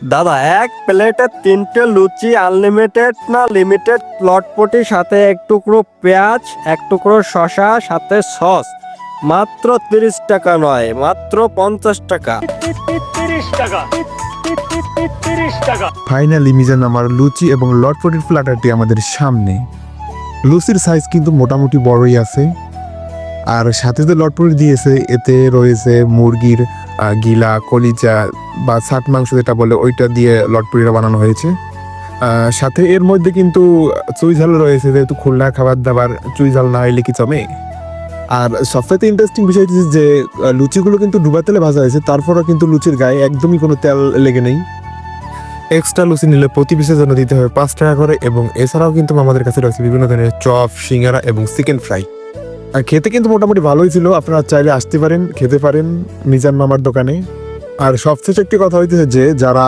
দাদা, এক প্লেটে 3টে লুচি, আনলিমিটেড না লিমিটেড? লটপটি, সাথে এক টুকরো পেঁয়াজ, এক টুকরো শসা, সাথে সস। মাত্র 30 টাকা নয়, মাত্র 50 টাকা। 30 টাকা। ফাইনালি মিজান আমার লুচি এবং লটপটির প্ল্যাটারটি আমাদের সামনে। লুচির সাইজ কিন্তু মোটামুটি বড়ই আছে, আর সাথে যে লটপটি দিয়েছে এতে রয়েছে মুরগির গিলা, কলিজা বা ছাট মাংস যেটা বলে ওইটা দিয়ে লটপটিটা বানানো হয়েছে। সাথে এর মধ্যে কিন্তু চুই ঝাল রয়েছে, যেহেতু খুলনার খাবার দাবার চুই ঝাল না হইলে কি জমে। আর সবথেকে ইন্টারেস্টিং বিষয় হচ্ছে যে লুচিগুলো কিন্তু ডুবা তেলে ভাজা হয়েছে, তারপরও কিন্তু লুচির গায়ে একদমই কোনো তেল লেগে নেই। এক্সট্রা লুচি নিলে প্রতি পিসের জন্য দিতে হবে 5 টাকা করে, এবং এছাড়াও কিন্তু আমাদের কাছে রয়েছে বিভিন্ন ধরনের চপ, সিঙ্গারা এবং চিকেন ফ্রাই। আর খেতে কিন্তু মোটামুটি ভালোই ছিল, আপনারা চাইলে আসতে পারেন, খেতে পারেন মিজান মামার দোকানে। আর সবচেয়ে একটি কথা হইতেছে যে যারা